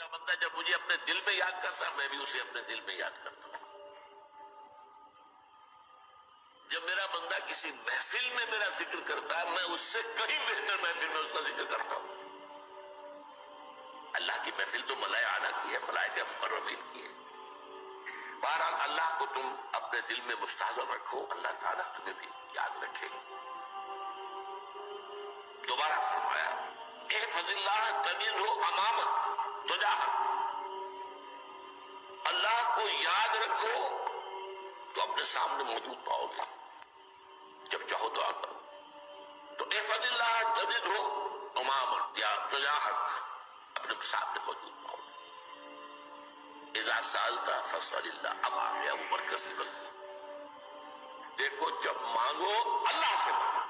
میرا بندہ جب مجھے اپنے دل میں یاد کرتا ہے میں بھی اسے اپنے دل میں یاد کرتا ہوں. جب میرا بندہ کسی محفل میں میرا ذکر کرتا ہے میں اس سے کہیں بہتر محفل میں اس کا ذکر کرتا ہوں. اللہ کی محفل تو ملائے اعلیٰ کی ہے، ملائکہ مقربین کی ہے. بہرحال اللہ کو تم اپنے دل میں مستحضر رکھو، اللہ تعالیٰ تمہیں بھی یاد رکھے. دوبارہ فرمایا احفظ اللہ تجدہ امامک تجاہک، اللہ کو یاد رکھو تو اپنے سامنے موجود پاؤ گے. جب چاہو دعا کرو تو احفظ اللہ تجدہ امامک یا تجاہک، اپنے سامنے موجود پاؤ گے. اذا سألت فاسأل اللہ. اب آ گیا وہ مرکزی وقت. دیکھو جب مانگو اللہ سے مانگو،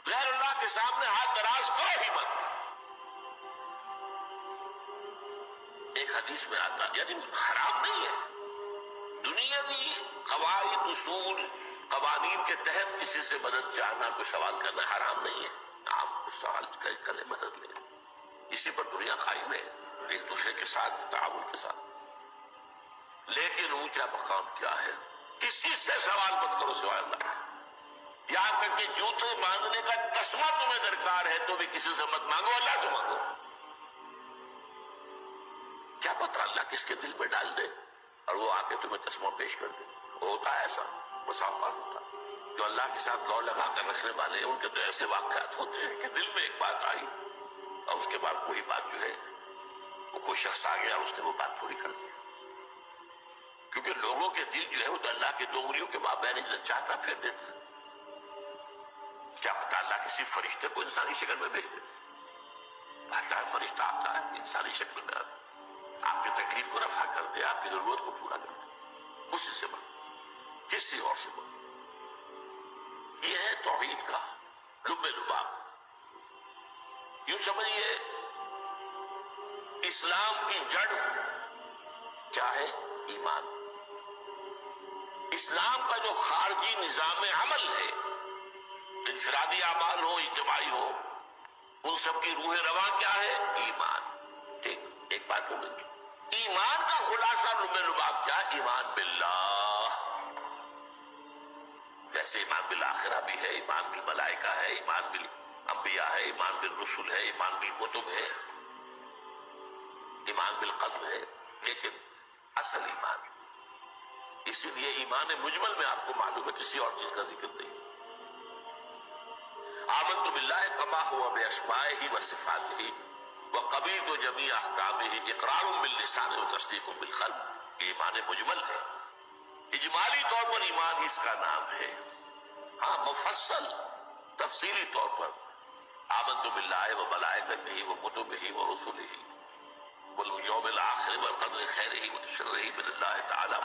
غیر اللہ کے سامنے ہاتھ دراز کرو ہی مت. ایک حدیث میں آتا یعنی حرام نہیں ہے، دنیاوی قواعد اصول قوانین کے تحت کسی سے مدد چاہنا، کوئی سوال کرنا حرام نہیں ہے. آپ سوال کریں، مدد لیں، اسی پر دنیا قائم ہے، ایک دوسرے کے ساتھ تعاون کے ساتھ. لیکن اونچا مقام کیا ہے؟ کسی سے سوال مت کرو سوائے اللہ. یہاں تک کہ جوتے مانگنے کا تسمہ تمہیں درکار ہے تو بھی کسی سے مت مانگو، اللہ سے مانگو. کیا پتہ اللہ کس کے دل میں ڈال دے اور وہ آ کے تمہیں تسمہ پیش کر دے. ہوتا ہے ایسا، مسافات ہوتا ہے. جو اللہ کے ساتھ لو لگا کر رکھنے والے ہیں ان کے تو ایسے واقعات ہوتے ہیں کہ دل میں ایک بات آئی اور اس کے بعد کوئی بات جو ہے وہ کوئی شخص آ گیا اور اس نے وہ بات پوری کر دی. کیونکہ لوگوں کے دل جو ہے وہ تو اللہ کے دو انگلیوں کے مابین جو چاہتا پھر دیتا ہے. کیا پتہ اللہ کسی فرشتے کو انسانی شکل میں بھیج دے. آتا ہے فرشتہ، آتا ہے انسانی شکل میں، آپ کی تکلیف کو رفع کر دے، آپ کی ضرورت کو پورا کر دے. اسی سے بڑھ کسی اور سے بڑھ. یہ ہے توحید کا لب لباب. یوں سمجھیے اسلام کی جڑ کیا ہے؟ ایمان. اسلام کا جو خارجی نظام عمل ہے، انفرادی اعمال ہو اجتماعی ہو، ان سب کی روح رواں کیا ہے؟ ایمان. ٹھیک، ایک بات ہو گئی. ایمان کا خلاصہ لب لباب کیا ہے؟ ایمان باللہ. جیسے ایمان بالآخرہ بھی ہے، ایمان بالملائکہ ہے، ایمان بالانبیاء ہے، ایمان بالرسل ہے، ایمان بالکتب ہے، ایمان بالقدر ہے. لیکن اصل ایمان، اسی لیے ایمان مجمل میں آپ کو معلوم ہے کسی اور چیز کا ذکر نہیں. آمنت باللہ کما ہوا باسمائہ وصفاتہ وقبلت جمیع احکامہ اقرار باللسان وتصدیق بالقلب. یہ ایمان مجمل ہے. اجمالی طور پر ایمان اس کا نام ہے. ہاں مفصل تفصیلی طور پر آمنت باللہ وملائکتہ وکتبہ ورسلہ والیوم الآخر والقدر خیرہ وشرہ من اللہ تعالی.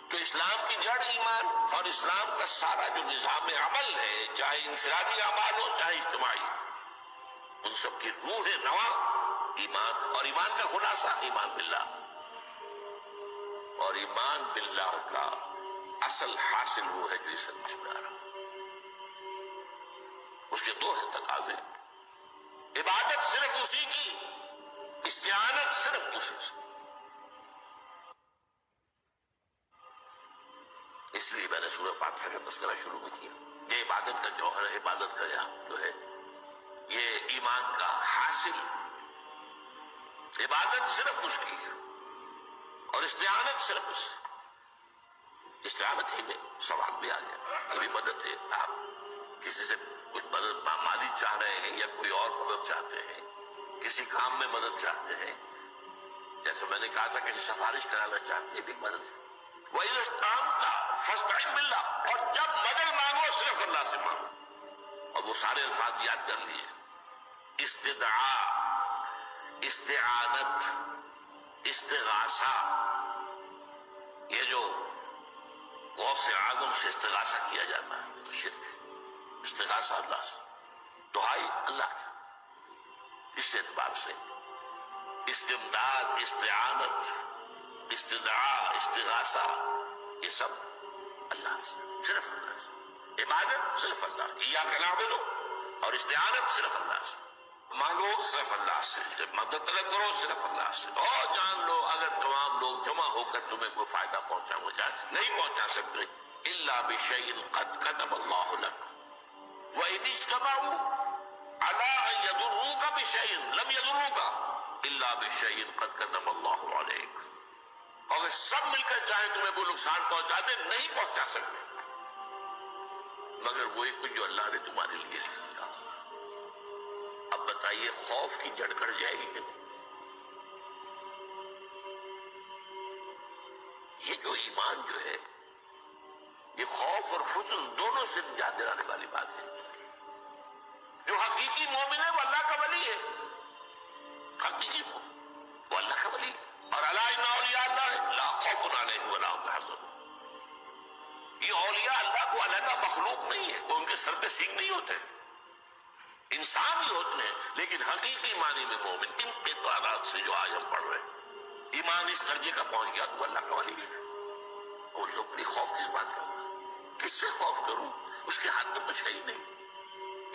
تو اسلام کی جڑ ایمان، اور اسلام کا سارا جو نظام عمل ہے، چاہے انفرادی اعمال ہو چاہے اجتماعی، ان سب کی روح رواں ایمان. اور ایمان کا خلاصہ ایمان باللہ. اور ایمان باللہ کا اصل حاصل وہ ہے جو اس حدیث میں آ رہا. اس کے دو تقاضے، عبادت صرف اسی کی، استعانت صرف اسی سے. اس لیے میں نے سورہ فاتحہ کا تذکرہ شروع میں کیا. یہ عبادت کا جوہر ہے، عبادت کا جو ہے یہ ایمان کا حاصل. عبادت صرف اس کی ہے اور استعانت صرف اس سے. استعانت ہی میں سوال بھی آ گیا. یہ بھی مدد ہے. آپ کسی سے کچھ مدد مالی چاہ رہے ہیں یا کوئی اور مدد چاہتے ہیں، کسی کام میں مدد چاہتے ہیں، جیسے میں نے کہا تھا کہ سفارش کرانا چاہتے ہیں، یہ بھی مدد ہے. وَإِذَا اسْتَعَنْتَ فَاسْتَعِنْ بِاللَّهِ. اور جب مدد مانگو صرف اللہ سے مانگو. اور وہ سارے الفاظ یاد کر لیے. استدعاء، استعانت، استغاثہ. یہ جو غوث اعظم سے استغاثہ کیا جاتا ہے تو شرک ہے. استغاثہ اللہ سے، دعائی اللہ کی. اس اعتبار سے استمداد، استعانت، استدعاء، استغاثہ، یہ سب اللہ سے، صرف اللہ سے. عبادت صرف اللہ، ایاک نعبد، اور استعانت صرف اللہ سے. مانگو صرف اللہ سے، جب مدد طلب کرو صرف اللہ سے، اور جان لو اگر تمام لوگ جمع ہو کر تمہیں کوئی فائدہ پہنچا نہیں پہنچا سکتے، الا بشیء قد کتب اللہ لک، وَإِذِ اجْتَمَعُوا عَلَىٰ أَن يَضُرُّوكَ بِشَيْءٍ لَمْ يَضُرُّوكَ إِلَّا بِشَيْءٍ قَدْ كَتَبَ اللَّهُ عَلَيْكَ، اگر سب مل کر چاہیں تمہیں کوئی نقصان پہنچا دے نہیں پہنچا سکتے مگر وہی کچھ جو اللہ نے تمہارے لیے لکھ دیا۔ اب بتائیے خوف کی جڑ کر جائے گی کہ نہیں؟ یہ جو ایمان جو ہے یہ خوف اور حزن دونوں سے نجات دلانے والی بات ہے۔ جو حقیقی مومن ہے وہ اللہ کا ولی ہے، حقیقی مومن وہ اللہ کا ولی ہے، اور الا ان اولیاء اللہ لا خوف علیہم ولا هم يحزنون۔ یہ اولیاء اللہ کو علیحدہ مخلوق نہیں ہے، وہ ان کے سر پہ سینگ نہیں ہوتے، انسان ہی ہوتے ہیں، لیکن حقیقی معنی میں مومن ان اعتبارات سے جو آج ہم پڑھ رہے ہیں ایمان اس درجے کا پہنچ گیا تو اللہ کا ولی ہے۔ اور لوگ بڑی خوف کس بات کا، کس سے خوف کروں، اس کے ہاتھ میں کچھ ہے ہی نہیں،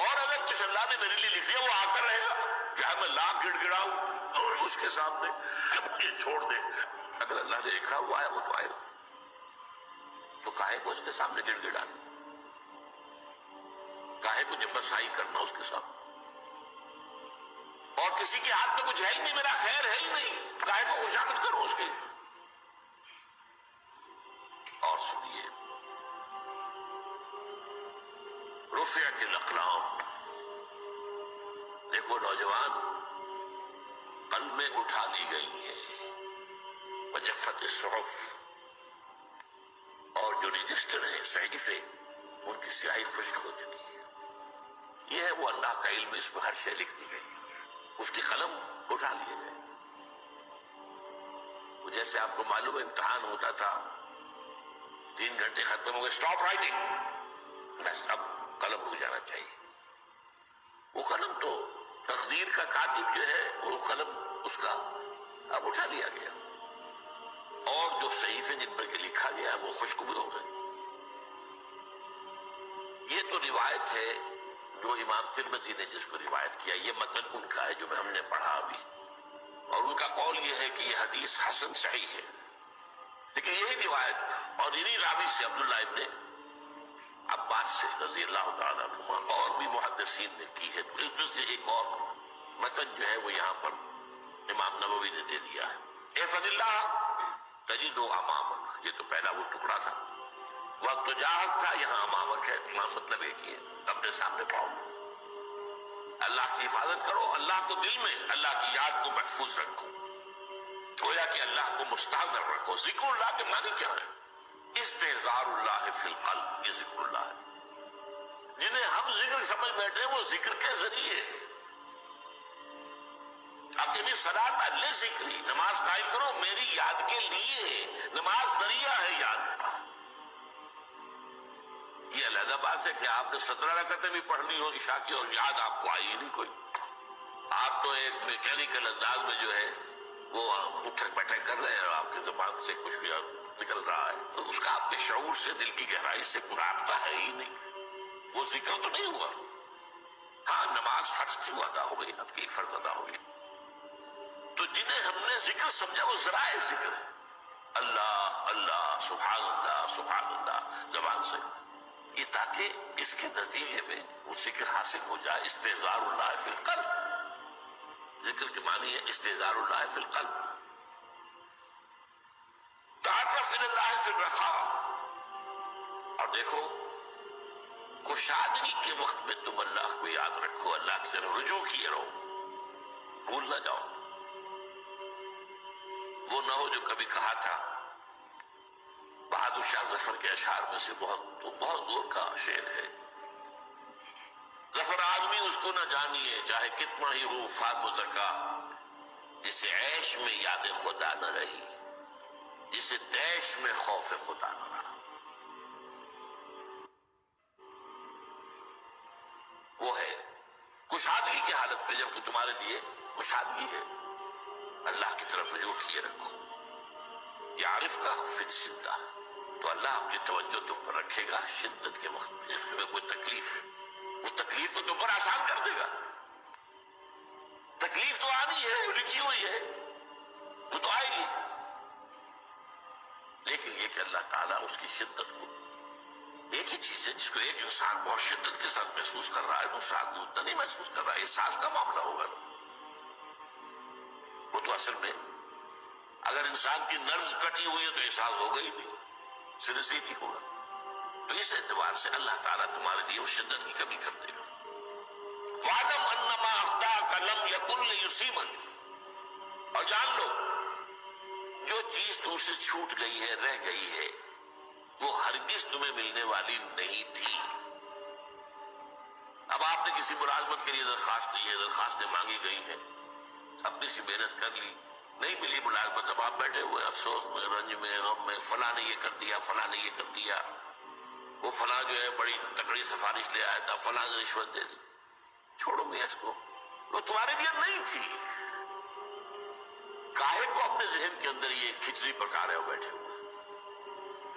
اور اگر کچھ اللہ نے میرے لیے لکھ دیا وہ آ کر رہے گا، چاہے میں لاکھ گڑ گڑاؤں اور اس کے سامنے کہ مجھے چھوڑ دے، اگر اللہ نے لکھا ہوا ہے وہ تو آئے گا، تو کاہے کو اس کے سامنے گڑ گڑانا، کاہے کو جبرسائی کرنا اس کے سامنے، اور کسی کے ہاتھ میں کچھ ہے ہی نہیں، میرا خیر ہے ہی نہیں، کاہے کو خوشامد کروں اس کے۔ اور سنیے، رفعت الاقلام، دیکھو نوجوان، قلمیں اٹھا لی گئی ہیں، وجفت الصحف، اور جو رجسٹر ہیں صحیفے ان کی سیاہی خشک ہو چکی ہے، یہ ہے وہ اللہ کا علم، اس میں ہر شے لکھ دی گئی، اس کی قلم اٹھا لیے گئے۔ جیسے آپ کو معلوم ہے امتحان ہوتا تھا، 3 گھنٹے ختم ہو گئے، اسٹاپ رائٹنگ، بس اب قلم رک جانا چاہیے۔ وہ قلم تو تقدیر کا کاتب جو ہے وہ قلم اس کا اب اٹھا لیا گیا، اور جو صحیفے جن پر کے لکھا گیا وہ خشک بھی ہو گئے۔ یہ تو روایت ہے جو امام ترمذی نے جس کو روایت کیا، یہ متن ان کا ہے جو ہم نے پڑھا ابھی، اور ان کا قول یہ ہے کہ یہ حدیث حسن صحیح ہے، لیکن یہی روایت اور انہی راوی سے عبداللہ ابن عباس سے رضی اللہ تعالیٰ عنہما اور بھی محدثین نے کی ہے، تو اس میں سے ایک اور متن جو ہے وہ یہاں پر امام نووی نے دے دیا ہے۔ احفظ اللہ تجدہ امامک، یہ تو پہلا وہ ٹکڑا تھا، وقت جاہد تھا، یہاں امامک ہے، امام مطلب ایک ہی ہے، اپنے سامنے پاؤ، اللہ کی حفاظت کرو، اللہ کو دل میں، اللہ کی یاد کو محفوظ رکھو، گویا کہ اللہ کو مستحضر رکھو۔ ذکر اللہ کے معنی کیا ہے؟ استحضار اللہ فی القلب، یہ ذکر اللہ ہے۔ جنہیں ہم ذکر سمجھ بیٹھے ہیں وہ ذکر کے ذریعے، اقیم الصلاۃ لذکری، نماز قائم کرو میری یاد کے لیے، نماز ذریعہ ہے یاد کا۔ یہ علیحدہ بات ہے کہ آپ نے 17 رکعتیں بھی پڑھنی ہو عشاء کی اور یاد آپ کو آئی ہی نہیں کوئی، آپ تو ایک میکینیکل انداز میں جو ہے وہ اٹھک بیٹھک کر رہے ہیں اور آپ کی زبان سے کچھ بھی نکل رہا ہے، تو اس کا آپ کے شعور سے، دل کی گہرائی سے کوئی رابطہ ہے ہی نہیں، وہ ذکر تو نہیں ہوا۔ ہاں نماز فرض تھی وہ ادا ہو گئی، اب کی فرض ادا ہو گئی، تو جنہیں ہم نے ذکر سمجھا وہ ذرائع ذکر ہے، اللہ اللہ سبحان اللہ زبان سے، یہ تاکہ اس کے نتیجے میں وہ ذکر حاصل ہو جائے۔ استحضار اللہ فی القلب، ذکر کے معنی ہے استحضار اللہ فی القلب۔ تعرف الی اللہ فی الرخاء، اور دیکھو کشادگی کے وقت میں تم اللہ کو یاد رکھو، اللہ کی طرف رجوع کیے رہو، بھول نہ جاؤ۔ وہ نہ ہو جو کبھی کہا تھا، بہادر شاہ ظفر کے اشعار میں سے بہت زور کا شعر ہے، ظفر آدمی اس کو نہ جانیے چاہے کتنا ہی ہو فارمزکا، جسے عیش میں یاد خدا نہ رہی، جسے دیش میں خوف خدا نہ رہا۔ وہ ہے کشادگی کی حالت میں، جبکہ تمہارے لیے کشادگی ہے، اللہ کی طرف رجوع کیے رکھو۔ یعرف کا فی الشدہ، تو اللہ اپنی توجہ تم پر رکھے گا شدت کے وقت میں، جب تمہیں کوئی تکلیف ہے اس تکلیف کو تم پر آسان کر دے گا۔ ہے، وہ لکھی ہوئی ہے، وہ تو آئے گی. لیکن یہ کہ اللہ تعالیٰ اس کی شدت کو، ایک ہی چیز ہے جس کو ایک انسان بہت شدت کے ساتھ محسوس کر رہا ہے، دوسرا آدمی اتنا نہیں محسوس کر رہا ہے، احساس کا معاملہ ہوگا. وہ تو اصل میں اگر انسان کی نرز کٹی ہوئی ہے تو احساس ہوگا ہی نہیں، سر سے نہیں ہوگا. تو اس اعتبار سے اللہ تعالیٰ تمہارے لیے اس شدت کی کمی کر دے گا. وَاعْلَمْ أَنَّمَا أَخْطَأَكَ لَمْ يَكُنْ لِيُصِيبَكَ، اور جان لو جو چیز تم سے چھوٹ گئی ہے، رہ گئی ہے، وہ ہرگز تمہیں ملنے والی نہیں تھی. اب آپ نے کسی ملازمت کے لیے درخواست دی ہے، درخواستیں مانگی گئی ہیں، اپنی سی محنت کر لی، نہیں ملی ملازمت. اب آپ بیٹھے ہوئے افسوس میں، رنج میں، غم میں، فلاں نے یہ کر دیا، فلاں نے یہ کر دیا، وہ فلاں جو ہے بڑی تکڑی سفارش لے آیا تھا، فلاں نے رشوت دے دی. چھوڑو میاں اس کو، وہ تمہارے لیے نہیں تھی. کاہے کو اپنے ذہن کے اندر یہ کھچڑی پکا رہے ہو بیٹھے ہوئے؟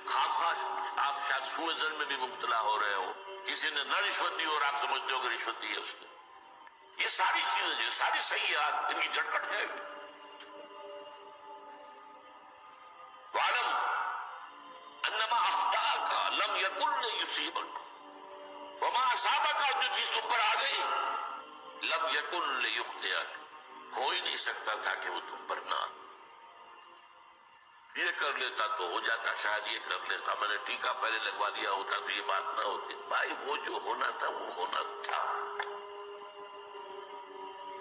خواہ آپ شاید سوء ظن میں بھی مبتلا ہو رہے ہو، کسی نے نہ رشوت دی اور آپ سمجھتے ہو کہ رشوت دی ہے اس نے. یہ ساری چیزیں جو ساری سیئات، ان کی جڑ کٹ جائے گی. وَاعْلَمْ أَنَّمَا أَخْطَأَكَ لَمْ يَكُنْ لِيُصِيبَكَ وَمَا أَصَابَكَ، جو چیز تم پر آ گئی، لَمْ يَكُنْ لِيُخْطِئَكَ، ہو ہی نہیں سکتا تھا کہ وہ تم پر نہ آ. یہ کر لیتا تو ہو جاتا، شاید یہ کر لیتا، میں نے ٹیکا پہلے لگوا دیا ہوتا تو یہ بات نہ ہوتی. بھائی وہ جو ہونا تھا وہ ہونا تھا.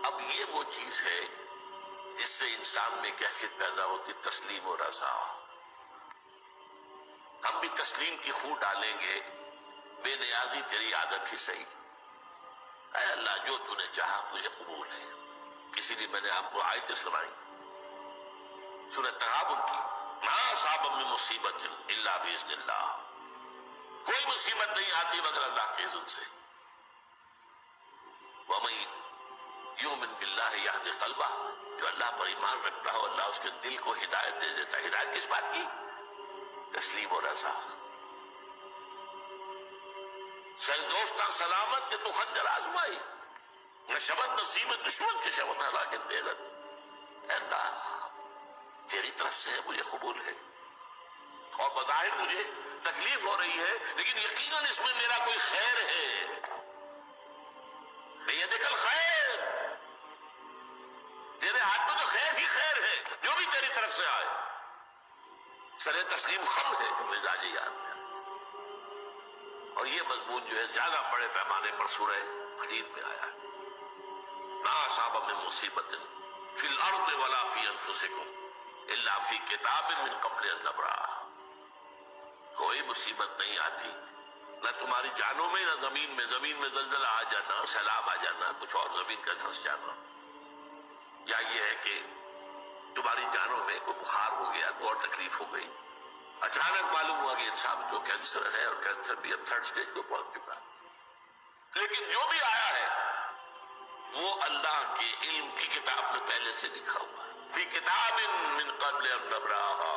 اب یہ وہ چیز ہے جس سے انسان میں کیفیت پیدا ہوتی، تسلیم و رضا. ہم بھی تسلیم کی خو ڈالیں گے، بے نیازی تیری عادت ہی صحیح. اے اللہ جو تو نے چاہا مجھے قبول ہے. اسی لیے میں نے آپ کو آیتیں سنائی سورۃ تغابن کی، ما اصاب من مصیبت الا باذن اللہ، کوئی مصیبت نہیں آتی مگر اللہ کے اذن سے. وَمَن یؤمن باللہ یہد قلبہ، جو اللہ پر ایمان رکھتا ہو اللہ اس کے دل کو ہدایت دے دیتا ہے. ہدایت کس بات کی؟ تسلیم و رضا. دوستاں سلامت کہ تو خنجر آزمائی، نہ شبت نصیب دشمن کے شبت ہلاکت دے گا. اے اللہ تیری طرف سے ہے، مجھے قبول ہے، اور بظاہر مجھے تکلیف ہو رہی ہے لیکن یقیناً اس میں میرا کوئی خیر ہے. بیدک الخیر، تیرے ہاتھ میں تو خیر ہی خیر ہے، جو بھی تیری طرف سے آئے. سر تسلیم خم ہے مزاج یاد ہے. اور یہ مضمون جو ہے زیادہ بڑے پیمانے پر سورہ حدید میں آیا ہے. ما اصاب من مصیبت فی الارض ولا فی انفسکم الا فی کتاب من قبل ان نبرأہا، کوئی مصیبت نہیں آتی نہ تمہاری جانوں میں نہ زمین میں. زمین میں زلزلہ آ جانا، سیلاب آ جانا، کچھ اور زمین کا دھنس جانا، یا یہ ہے کہ تمہاری جانوں میں کوئی بخار ہو گیا، کوئی اور تکلیف ہو گئی، اچانک معلوم ہوا کہ انسان کو کینسر ہے اور کینسر بھی اب 3rd stage کو پہنچ چکا ہے. لیکن جو بھی آیا ہے وہ اللہ کے علم کی کتاب میں پہلے سے لکھا ہوا ہے. فی کتاب من قبل ان نبرأہا،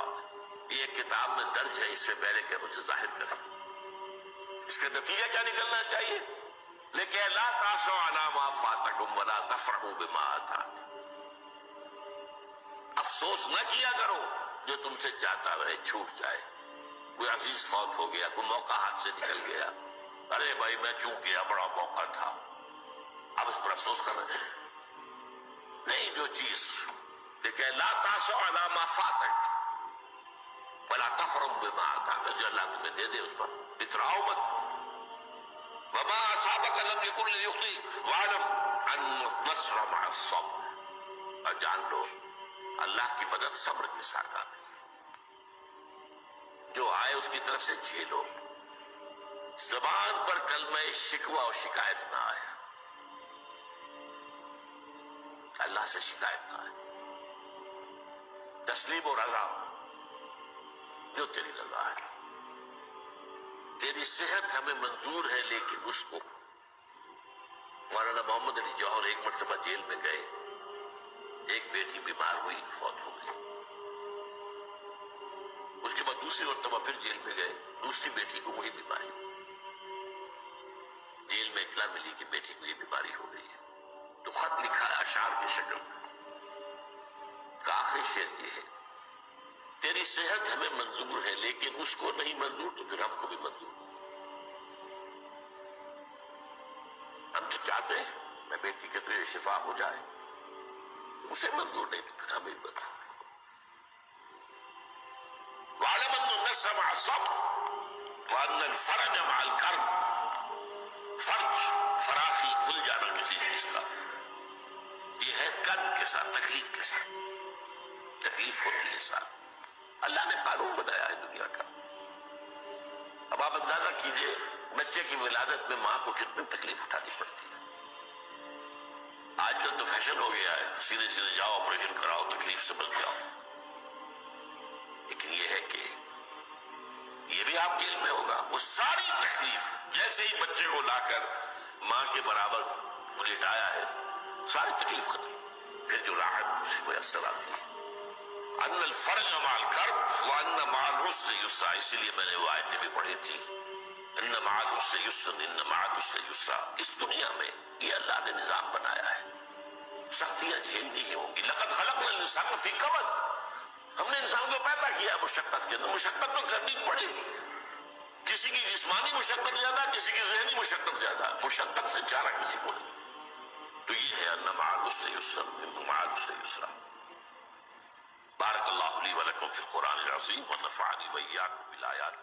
یہ کتاب میں درج ہے اس سے پہلے کہ اسے ظاہر کریں. اس کا نتیجہ کیا نکلنا چاہیے؟ لیکن لا تاسوا علی ما فاتکم ولا تفرحوا بما آتاکم، افسوس نہ کیا کرو جو تم سے جاتا رہے، چھوٹ جائے. کوئی عزیز فوت ہو گیا، کوئی موقع ہاتھ سے نکل گیا، ارے بھائی میں چوک گیا، بڑا موقع تھا، اب اس پر افسوس کر رہے نہیں. جو چیز لیکن لا تاسوا علی ما فاتک ولا تفرحوا بما آتاک، جو اللہ تمہیں دے دے اس پر اتراؤ مت. وما اصابک لم یکن لیخطئک واعلم ان النصر مع الصبر، اور جان لو اللہ کی مدد صبر کے ساتھ آتی ہے. جو آئے اس کی طرف سے جھیلو. زبان پر کلمہ شکوہ اور شکایت نہ آئے، اللہ سے شکایت نہ آئے. تسلیم و رضا، جو تیری رضا ہے. تیری صحت ہمیں منظور ہے لیکن اس کو. مولانا محمد علی جوہر ایک مرتبہ جیل میں گئے، ایک بیٹی بیمار ہوئی، فوت ہو گئی. اس کے بعد دوسری مرتبہ پھر جیل میں گئے، دوسری بیٹی کو وہی بیماری ہوئی. جیل میں اطلاع ملی کہ بیٹی کو یہ بیماری ہو گئی ہے، تو خط لکھا ہے اشعار کی شکل میں. آخری شعر یہ ہے، تیری صحت ہمیں منظور ہے لیکن اس کو نہیں منظور تو پھر ہم کو بھی منظور۔ ہم تو چاہتے ہیں میں بیٹی کے تجھے شفا ہو جائے، اسے منظور نہیں تو پھر ہمیں منظور۔ وَاعْلَمْ أَنَّ النَّصْرَ مَعَ الصَّبْرِ وَأَنَّ الْفَرَجَ مَعَ الْكَرْبِ۔ فرج، فراخی، کھل جانا کسی چیز کا، یہ ہے کرب کے ساتھ، تکلیف کے ساتھ، تکلیف ہوتی ہے ساتھ۔ اللہ نے قانون بنایا ہے دنیا کا۔ اب آپ اندازہ کیجئے بچے کی ولادت میں ماں کو کتنی تکلیف اٹھانی پڑتی ہے۔ آج کل تو فیشن ہو گیا ہے، سیدھے سیدھے جاؤ آپریشن کراؤ تکلیف سے بچ جاؤ، لیکن یہ ہے کہ یہ بھی آپ کے علم میں ہوگا وہ ساری تکلیف جیسے ہی بچے کو لا کر ماں کے برابر لٹایا ہے ساری تکلیف ختم، پھر جو راحت اس سے میسر آتی ہے۔ ان الفرج مع الکرب وان مع العسر یسرا، اسی لیے میں نے وہ آیتیں بھی پڑھی تھی، ان مع العسر یسرا، ان مع العسر یسرا۔ اس دنیا میں یہ اللہ نے نظام بنایا ہے، سختیاں جھیلنی ہی ہوں گی۔ لقد خلقنا الانسان فی کبد، ہم نے انسان کو پیدا کیا مشقت کے اندر، مشقت تو کرنی پڑے گی۔ کسی کی جسمانی مشقت زیادہ، کسی کی ذہنی مشقت زیادہ، مشقت سے چارہ کسی کو نہیں۔ تو یہ ہے ان مع العسر یسرا ان مع العسر یسرا۔ بارک اللہ لی ولکم فی القرآن العظیم ونفعنی وإیاکم بالآیات